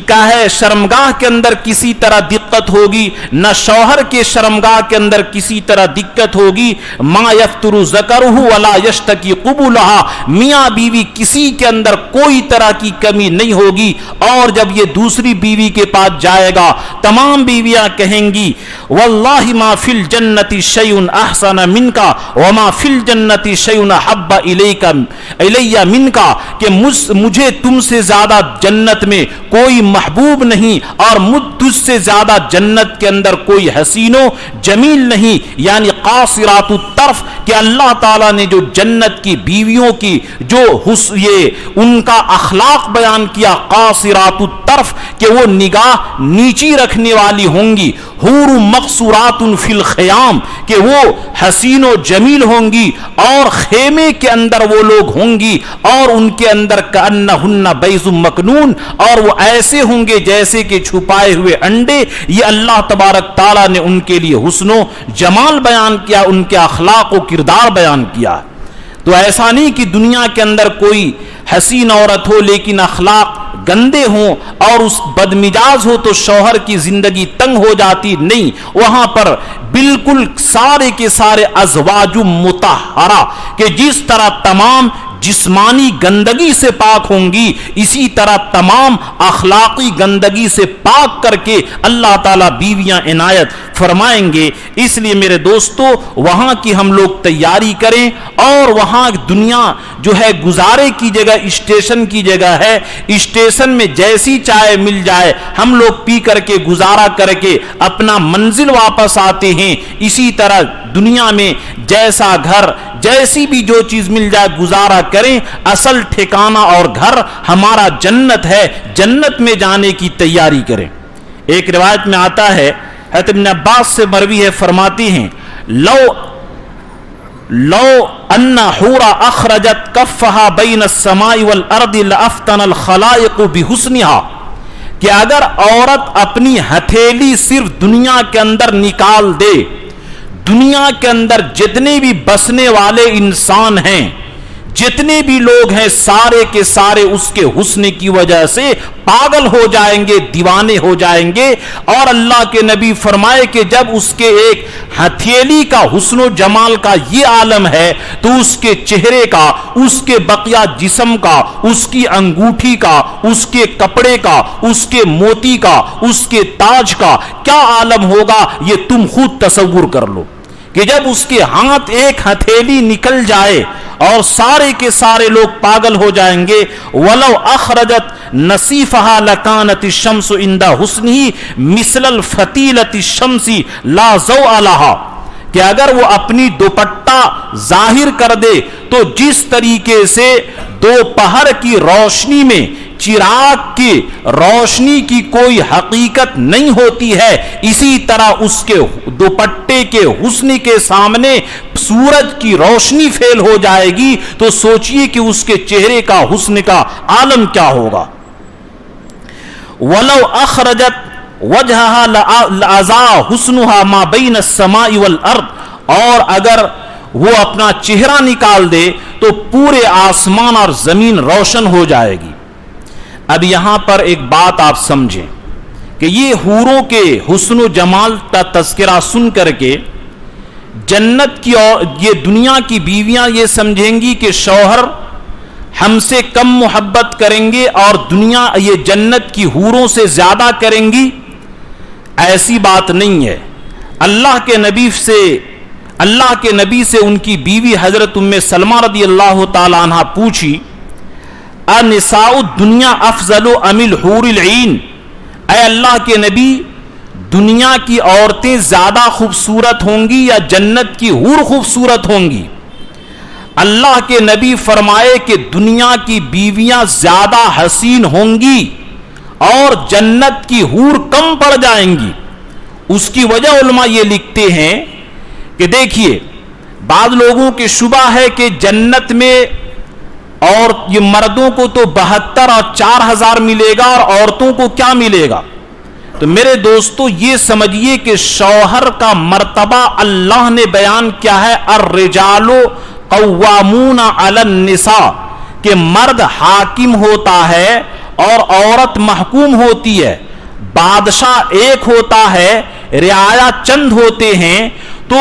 کیا ہے شرمگاہ کے اندر کسی طرح دقت ہوگی، نہ شوہر کے شرمگاہ کے اندر کسی طرح دقت ہوگی۔ ما یفتر ذکرہ ولا یشتکی قبولہا، میاں بیوی کسی کے اندر کوئی طرح کی کمی نہیں ہوگی۔ اور جب یہ دوسری بیوی کے پاس جائے گا تمام بیویاں کہیں گی واللہ ما فی الجنت شیء احسن منک وما فی الجنت شیء احب الی منک، کہ مجھے تم سے زیادہ جنت میں کوئی محبوب نہیں اور مجھ تجھ سے زیادہ جنت کے اندر کوئی حسین و جمیل نہیں، یعنی قاصرات الطرف کہ اللہ تعالیٰ نے جو جنت کی بیویوں کی جو یہ ان کا اخلاق بیان کیا، قاصرات الطرف کہ وہ نگاہ نیچی رکھنے والی ہوں گی، حور مقصورات فی الخیام کہ وہ حسین و جمیل ہوں گی اور خیمے کے اندر وہ لوگ ہوں گی اور ان کے اندر کأنہن بیض مکنون اور وہ ایسے ہوں گے جیسے کہ چھپائے ہوئے انڈے۔ یہ اللہ تبارک تعالیٰ نے ان کے لیے حسن و جمال بیان کیا، ان کے اخلاق و کردار بیان کیا۔ تو ایسا نہیں کہ دنیا کے اندر کوئی حسین عورت ہو لیکن اخلاق گندے ہوں اور اس بدمزاج ہو تو شوہر کی زندگی تنگ ہو جاتی، نہیں، وہاں پر بالکل سارے کے سارے ازواج مطہرہ کہ جس طرح تمام جسمانی گندگی سے پاک ہوں گی اسی طرح تمام اخلاقی گندگی سے پاک کر کے اللہ تعالیٰ بیویاں عنایت فرمائیں گے۔ اس لیے میرے دوستو وہاں کی ہم لوگ تیاری کریں، اور وہاں دنیا جو ہے گزارے کی جگہ اسٹیشن کی جگہ ہے، اسٹیشن میں جیسی چائے مل جائے ہم لوگ پی کر کے گزارا کر کے اپنا منزل واپس آتے ہیں، اسی طرح دنیا میں جیسا گھر جیسی بھی جو چیز مل جائے گزارا کریں، اصل ٹھکانہ اور گھر ہمارا جنت ہے، جنت میں جانے کی تیاری کریں۔ ایک روایت میں آتا ہے حضرت ابن عباس سے مروی ہے، فرماتی ہیں لو ان حورا اخرجت کفہا بین السماء والارض لافتن الخلائق بحسنها کہ اگر عورت اپنی ہتھیلی صرف دنیا کے اندر نکال دے، دنیا کے اندر جتنے بھی بسنے والے انسان ہیں، جتنے بھی لوگ ہیں، سارے کے سارے اس کے حسن کی وجہ سے پاگل ہو جائیں گے، دیوانے ہو جائیں گے۔ اور اللہ کے نبی فرمائے کہ جب اس کے ایک ہتھیلی کا حسن و جمال کا یہ عالم ہے تو اس کے چہرے کا، اس کے بقیہ جسم کا، اس کی انگوٹھی کا، اس کے کپڑے کا، اس کے موتی کا، اس کے تاج کا کیا عالم ہوگا یہ تم خود تصور کر لو کہ جب اس کے ہاتھ ایک ہتھیلی نکل جائے اور سارے کے سارے لوگ پاگل ہو جائیں گے۔ وَلَوْ أَخْرَجَتْ نَصِيفَهَا لَكَانَتِ الشَّمْسُ عِنْدَ حُسْنِهِ مِثْلَ الْفَتِيلَةِ الشَّمْسِ لَا ضَوْءَ لَهَا کہ اگر وہ اپنی دوپٹہ ظاہر کر دے تو جس طریقے سے دوپہر کی روشنی میں چراغ کی روشنی کی کوئی حقیقت نہیں ہوتی ہے، اسی طرح اس کے دوپٹے کے حسن کے سامنے سورج کی روشنی فیل ہو جائے گی تو سوچئے کہ اس کے چہرے کا حسن کا عالم کیا ہوگا۔ وَلَوْ أَخْرَجَتْ وَجْهَهَا لَأَضَاءَ حُسْنُهَا مَا بَيْنَ السَّمَاءِ وَالْأَرْضِ اور اگر وہ اپنا چہرہ نکال دے تو پورے آسمان اور زمین روشن ہو جائے گی۔ اب یہاں پر ایک بات آپ سمجھیں کہ یہ حوروں کے حسن و جمال کا تذکرہ سن کر کے جنت کی اور یہ دنیا کی بیویاں یہ سمجھیں گی کہ شوہر ہم سے کم محبت کریں گے اور دنیا یہ جنت کی حوروں سے زیادہ کریں گی، ایسی بات نہیں ہے۔ اللہ کے نبی سے ان کی بیوی حضرت ام سلمہ رضی اللہ تعالی عنہ پوچھی انساء الدنیا افضل ام الحور العین، اے اللہ کے نبی دنیا کی عورتیں زیادہ خوبصورت ہوں گی یا جنت کی حور خوبصورت ہوں گی؟ اللہ کے نبی فرمائے کہ دنیا کی بیویاں زیادہ حسین ہوں گی اور جنت کی حور کم پڑ جائیں گی۔ اس کی وجہ علماء یہ لکھتے ہیں کہ دیکھیے بعض لوگوں کے شبہ ہے کہ جنت میں اور یہ مردوں کو تو 72 اور 4000 ملے گا اور عورتوں کو کیا ملے گا؟ تو میرے دوستو یہ سمجھیے کہ شوہر کا مرتبہ اللہ نے بیان کیا ہے، الرجال قوامون علی النساء کہ مرد حاکم ہوتا ہے اور عورت محکوم ہوتی ہے، بادشاہ ایک ہوتا ہے، رعایا چند ہوتے ہیں۔ تو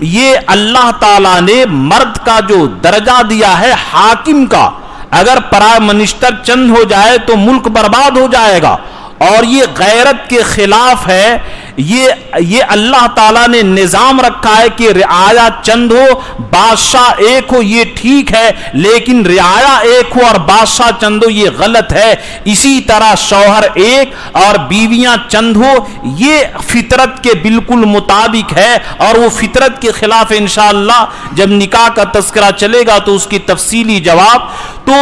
یہ اللہ تعالیٰ نے مرد کا جو درجہ دیا ہے حاکم کا، اگر پرائم منسٹر چند ہو جائے تو ملک برباد ہو جائے گا، اور یہ غیرت کے خلاف ہے یہ اللہ تعالیٰ نے نظام رکھا ہے کہ رعایا چند ہو بادشاہ ایک ہو، یہ ٹھیک ہے، لیکن رعایا ایک ہو اور بادشاہ چند ہو یہ غلط ہے۔ اسی طرح شوہر ایک اور بیویاں چند ہو یہ فطرت کے بالکل مطابق ہے، اور وہ فطرت کے خلاف انشاءاللہ جب نکاح کا تذکرہ چلے گا تو اس کی تفصیلی جواب۔ تو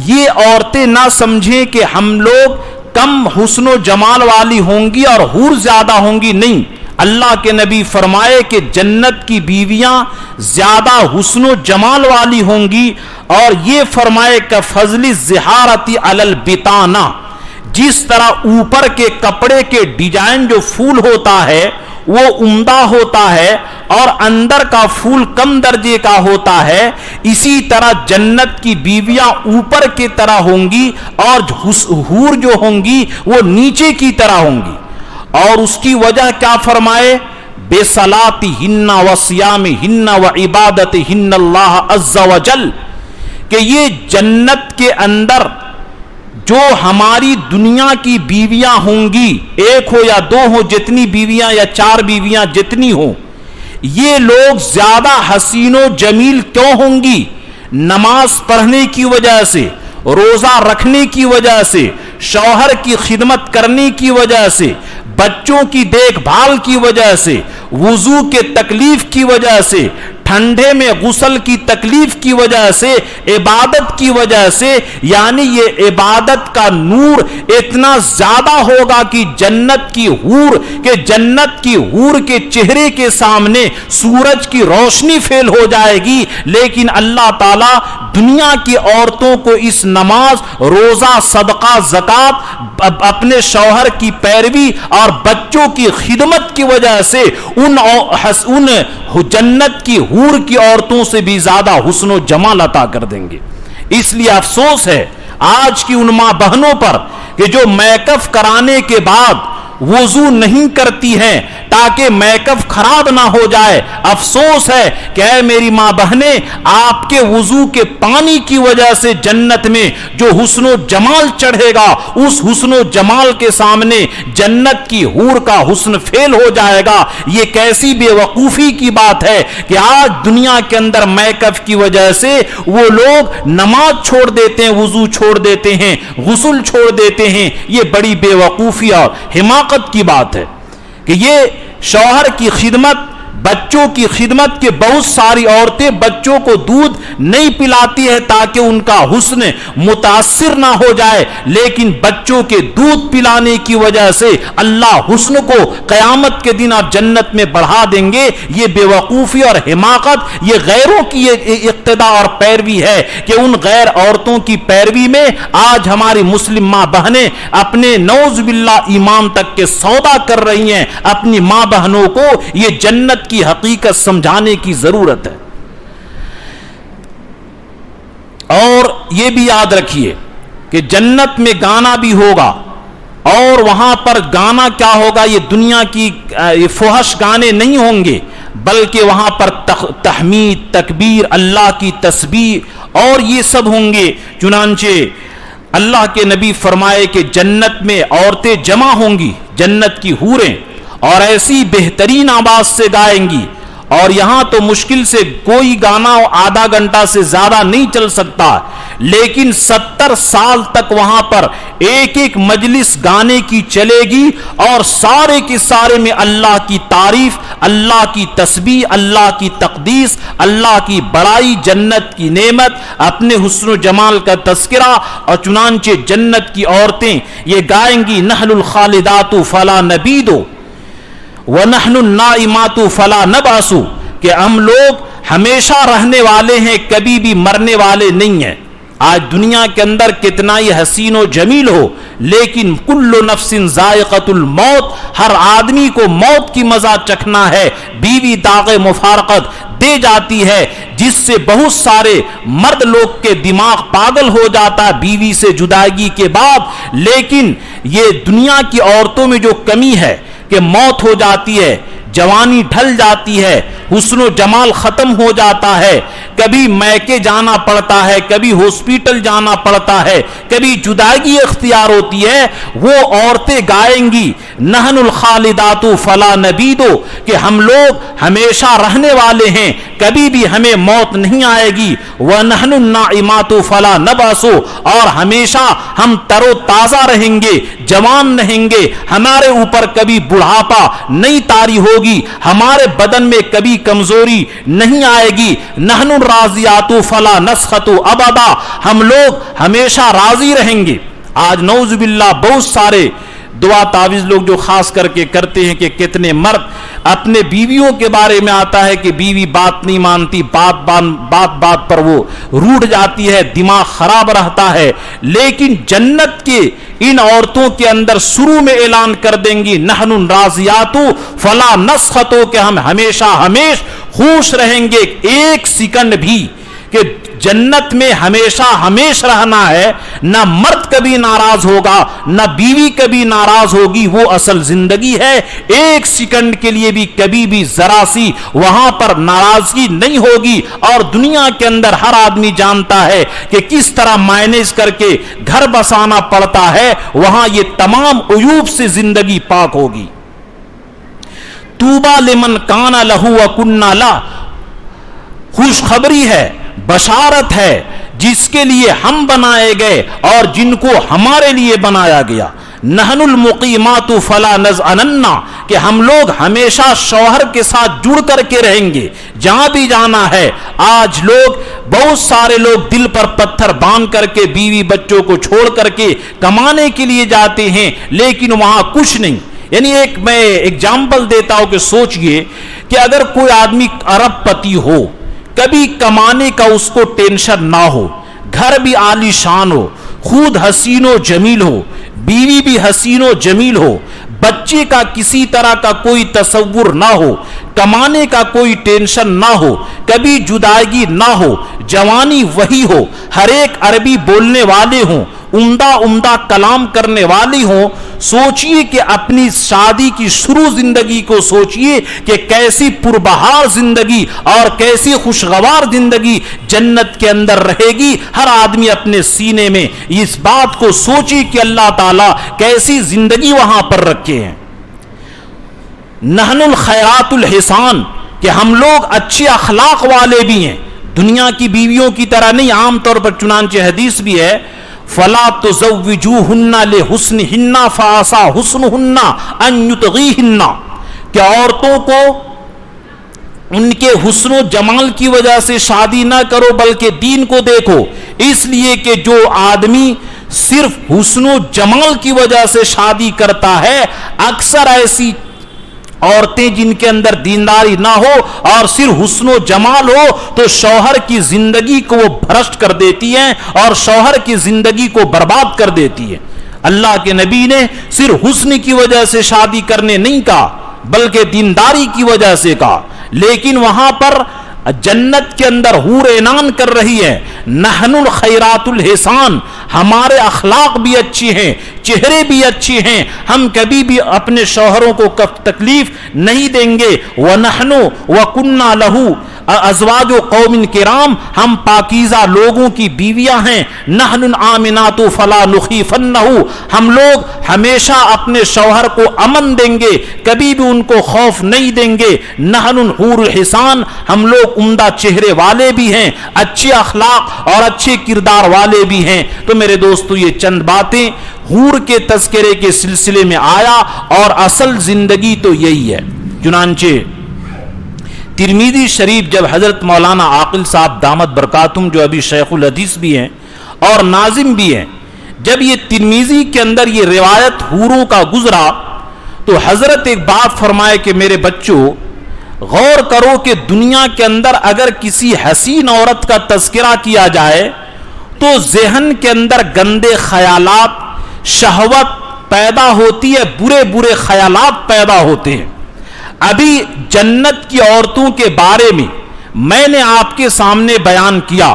یہ عورتیں نہ سمجھیں کہ ہم لوگ کم حسن و جمال والی ہوں گی اور حور زیادہ ہوں گی، نہیں۔ اللہ کے نبی فرمائے کہ جنت کی بیویاں زیادہ حسن و جمال والی ہوں گی، اور یہ فرمائے کہ فضل الزہارتی علی البطانہ، جس طرح اوپر کے کپڑے کے ڈیزائن جو پھول ہوتا ہے وہ عمدہ ہوتا ہے اور اندر کا پھول کم درجے کا ہوتا ہے، اسی طرح جنت کی بیویاں اوپر کی طرح ہوں گی اور حور جو ہوں گی وہ نیچے کی طرح ہوں گی۔ اور اس کی وجہ کیا فرمائے؟ بِصَلَاتِهِنَّ وَصِيَامِهِنَّ وَعِبَادَتِهِنَّ اللَّهَ عَزَّ وَجَلَّ، کہ یہ جنت کے اندر جو ہماری دنیا کی بیویاں ہوں گی، ایک ہو یا دو ہو، جتنی بیویاں یا چار بیویاں جتنی ہوں، یہ لوگ زیادہ حسین و جمیل کیوں ہوں گی؟ نماز پڑھنے کی وجہ سے، روزہ رکھنے کی وجہ سے، شوہر کی خدمت کرنے کی وجہ سے، بچوں کی دیکھ بھال کی وجہ سے، وضو کے تکلیف کی وجہ سے، ٹھنڈے میں غسل کی تکلیف کی وجہ سے، عبادت کی وجہ سے، یعنی یہ عبادت کا نور اتنا زیادہ ہوگا کہ جنت کی حور کے چہرے کے سامنے سورج کی روشنی فیل ہو جائے گی۔ لیکن اللہ تعالیٰ دنیا کی عورتوں کو اس نماز، روزہ، صدقہ، زکوٰۃ، اپنے شوہر کی پیروی اور بچوں کی خدمت کی وجہ سے ان جنت کی حور کی عورتوں سے بھی زیادہ حسن و جمال عطا کر دیں گے۔ اس لیے افسوس ہے آج کی ان ماں بہنوں پر کہ جو میک اپ کرانے کے بعد وضو نہیں کرتی ہیں تاکہ میک اپ خراب نہ ہو جائے۔ افسوس ہے کہ اے میری ماں بہنیں، آپ کے وضو کے پانی کی وجہ سے جنت میں جو حسن و جمال چڑھے گا، اس حسن و جمال کے سامنے جنت کی حور کا حسن فیل ہو جائے گا۔ یہ کیسی بے وقوفی کی بات ہے کہ آج دنیا کے اندر میک اپ کی وجہ سے وہ لوگ نماز چھوڑ دیتے ہیں، وضو چھوڑ دیتے ہیں، غسل چھوڑ دیتے ہیں۔ یہ بڑی بے وقوفی اور حماقت کی بات ہے کہ یہ شوہر کی خدمت، بچوں کی خدمت کے بہت ساری عورتیں بچوں کو دودھ نہیں پلاتی ہے تاکہ ان کا حسن متاثر نہ ہو جائے، لیکن بچوں کے دودھ پلانے کی وجہ سے اللہ حسن کو قیامت کے دن آپ جنت میں بڑھا دیں گے۔ یہ بے وقوفی اور حماقت، یہ غیروں کی اقتداء اور پیروی ہے کہ ان غیر عورتوں کی پیروی میں آج ہماری مسلم ماں بہنیں اپنے نعوذ باللہ ایمان تک کے سودا کر رہی ہیں۔ اپنی ماں بہنوں کو یہ جنت کی حقیقت سمجھانے کی ضرورت ہے۔ اور یہ بھی یاد رکھیے کہ جنت میں گانا بھی ہوگا، اور وہاں پر گانا کیا ہوگا؟ یہ دنیا کی فحش گانے نہیں ہوں گے، بلکہ وہاں پر تحمید، تکبیر، اللہ کی تسبیح اور یہ سب ہوں گے۔ چنانچہ اللہ کے نبی فرمائے کہ جنت میں عورتیں جمع ہوں گی، جنت کی حوریں، اور ایسی بہترین آواز سے گائیں گی، اور یہاں تو مشکل سے کوئی گانا آدھا گھنٹہ سے زیادہ نہیں چل سکتا، لیکن 70 سال تک وہاں پر ایک ایک مجلس گانے کی چلے گی، اور سارے کے سارے میں اللہ کی تعریف، اللہ کی تسبیح، اللہ کی تقدیس، اللہ کی بڑائی، جنت کی نعمت، اپنے حسن و جمال کا تذکرہ۔ اور چنانچہ جنت کی عورتیں یہ گائیں گی، نحن الخالدات فلا نبید وَنَحْنُ النَّائِمَاتُ فَلَا نَبْعَثُ، کہ ہم لوگ ہمیشہ رہنے والے ہیں، کبھی بھی مرنے والے نہیں ہیں۔ آج دنیا کے اندر کتنا ہی حسین و جمیل ہو، لیکن کل نفس ذائقۃ الموت، ہر آدمی کو موت کی مزہ چکھنا ہے۔ بیوی داغ مفارقت دے جاتی ہے، جس سے بہت سارے مرد لوگ کے دماغ پاگل ہو جاتا ہے بیوی سے جدائی کے بعد۔ لیکن یہ دنیا کی عورتوں میں جو کمی ہے کہ موت ہو جاتی ہے، جوانی ڈھل جاتی ہے، حسن و جمال ختم ہو جاتا ہے، کبھی میکے جانا پڑتا ہے، کبھی ہاسپٹل جانا پڑتا ہے، کبھی جدائی اختیار ہوتی ہے، وہ عورتیں گائیں گی نحن الخالدات فلا نبید، کہ ہم لوگ ہمیشہ رہنے والے ہیں، کبھی بھی ہمیں موت نہیں آئے گی، ونحن الناعمات فلا نبعث، اور ہمیشہ ہم تر و تازہ رہیں گے، جوان رہیں گے، ہمارے اوپر کبھی بڑھاپا نہیں طاری ہوگی، ہمارے بدن میں کبھی کمزوری نہیں آئے گی، نحن الراضیات فلا نسخط ابدا، ہم لوگ ہمیشہ راضی رہیں گے۔ آج نعوذ باللہ بہت سارے دعا تعویذ لوگ جو خاص کر کے کرتے ہیں کہ کتنے مرد اپنے بیویوں کے بارے میں آتا ہے کہ بیوی بات نہیں مانتی، بات پر وہ روٹ جاتی ہے، دماغ خراب رہتا ہے، لیکن جنت کے ان عورتوں کے اندر شروع میں اعلان کر دیں گی نحن راضیات فلا نسخط، کہ ہم ہمیشہ خوش رہیں گے، ایک سیکنڈ بھی کہ جنت میں ہمیشہ ہمیش رہنا ہے، نہ مرد کبھی ناراض ہوگا نہ بیوی کبھی ناراض ہوگی، وہ اصل زندگی ہے، ایک سیکنڈ کے لیے بھی کبھی بھی ذرا سی وہاں پر ناراضگی نہیں ہوگی۔ اور دنیا کے اندر ہر آدمی جانتا ہے کہ کس طرح مینیج کر کے گھر بسانا پڑتا ہے، وہاں یہ تمام عیوب سے زندگی پاک ہوگی۔ طوبی لمن کان لہ وکنا لہ، خوشخبری ہے، بشارت ہے جس کے لیے ہم بنائے گئے اور جن کو ہمارے لیے بنایا گیا۔ نحن المقیمات فلا نزعننا، کہ ہم لوگ ہمیشہ شوہر کے ساتھ جڑ کر کے رہیں گے جہاں بھی جانا ہے۔ آج لوگ بہت سارے لوگ دل پر پتھر باندھ کر کے بیوی بچوں کو چھوڑ کر کے کمانے کے لیے جاتے ہیں، لیکن وہاں کچھ نہیں۔ یعنی میں ایگزامپل دیتا ہوں کہ سوچئے کہ اگر کوئی آدمی ارب پتی ہو، کبھی کمانے کا اس کو ٹینشن نہ ہو، گھر بھی عالی شان ہو، خود حسین و جمیل ہو، بیوی بھی حسین و جمیل ہو، بچے کا کسی طرح کا کوئی تصور نہ ہو، کمانے کا کوئی ٹینشن نہ ہو، کبھی جدائی نہ ہو، جوانی وہی ہو، ہر ایک عربی بولنے والے ہوں، عمدہ کلام کرنے والی ہوں، سوچئے کہ اپنی شادی کی شروع زندگی کو سوچئے کہ کیسی پربہار زندگی اور کیسی خوشگوار زندگی جنت کے اندر رہے گی۔ ہر آدمی اپنے سینے میں اس بات کو سوچی کہ اللہ تعالیٰ کیسی زندگی وہاں پر رکھے ہیں۔ نحن الخیرات الحسان، کہ ہم لوگ اچھے اخلاق والے بھی ہیں، دنیا کی بیویوں کی طرح نہیں، عام طور پر چنانچہ حدیث بھی ہے فلا تزوجوہن لحسنہن فعسى حسنہن ان یطغیہن، کہ عورتوں کو ان کے حسن و جمال کی وجہ سے شادی نہ کرو بلکہ دین کو دیکھو، اس لیے کہ جو آدمی صرف حسن و جمال کی وجہ سے شادی کرتا ہے، اکثر ایسی عورتیں جن کے اندر دینداری نہ ہو اور صرف حسن و جمال ہو تو شوہر کی زندگی کو وہ بھرشٹ کر دیتی ہیں اور شوہر کی زندگی کو برباد کر دیتی ہے۔ اللہ کے نبی نے صرف حسن کی وجہ سے شادی کرنے نہیں کہا بلکہ دینداری کی وجہ سے کہا، لیکن وہاں پر جنت کے اندر حور اعلان کر رہی ہے نحن الخیرات الحسان، ہمارے اخلاق بھی اچھی ہیں، چہرے بھی اچھے ہیں، ہم کبھی بھی اپنے شوہروں کو تکلیف نہیں دیں گے۔ وَنَحْنُ وَكُنَّا لَهُ ازواج و قوم کرام، ہم پاکیزہ لوگوں کی بیویاں ہیں۔ نحن الآمنات فلا نخیفنہ، ہم لوگ ہمیشہ اپنے شوہر کو امن دیں گے، کبھی بھی ان کو خوف نہیں دیں گے۔ نحن الحور الحسان، ہم لوگ عمدہ چہرے والے بھی ہیں، اچھے اخلاق اور اچھے کردار والے بھی ہیں۔ تو میرے دوستو یہ چند باتیں حور کے تذکرے کے سلسلے میں آیا، اور اصل زندگی تو یہی ہے۔ چنانچہ ترمذی شریف جب حضرت مولانا عاقل صاحب دامت برکاتہم جو ابھی شیخ الحدیث بھی ہیں اور ناظم بھی ہیں، جب یہ ترمذی کے اندر یہ روایت حوروں کا گزرا تو حضرت ایک بات فرمائے کہ میرے بچوں غور کرو کہ دنیا کے اندر اگر کسی حسین عورت کا تذکرہ کیا جائے تو ذہن کے اندر گندے خیالات، شہوت پیدا ہوتی ہے، برے برے خیالات پیدا ہوتے ہیں۔ ابھی جنت کی عورتوں کے بارے میں نے آپ کے سامنے بیان کیا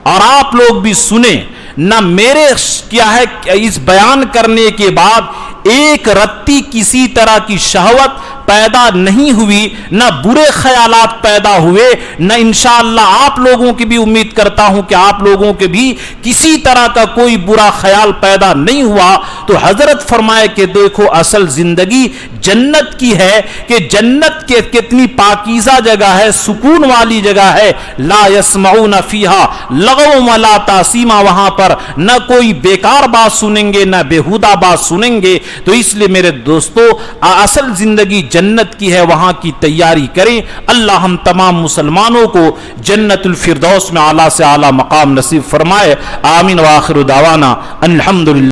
اور آپ لوگ بھی سنیں، نہ میرے کیا ہے اس بیان کرنے کے بعد ایک رتی کسی طرح کی شہوت پیدا نہیں ہوئی، نہ برے خیالات پیدا ہوئے، نہ انشاءاللہ آپ لوگوں کی بھی امید کرتا ہوں کہ آپ لوگوں کے بھی کسی طرح کا کوئی برا خیال پیدا نہیں ہوا، تو حضرت فرمائے کہ دیکھو اصل زندگی جنت کی ہے، کہ جنت کے کتنی پاکیزہ جگہ ہے، سکون والی جگہ ہے، لا يسمعون فیہا لغو ولا تاثیما، وہاں پر نہ کوئی بیکار بات سنیں گے نہ بیہودہ بات سنیں گے۔ تو اس لیے میرے دوستو اصل زندگی جنت کی ہے، وہاں کی تیاری کریں۔ اللہ ہم تمام مسلمانوں کو جنت الفردوس میں اعلیٰ سے اعلیٰ مقام نصیب فرمائے، آمین۔ وآخر دعوانا الحمدللہ۔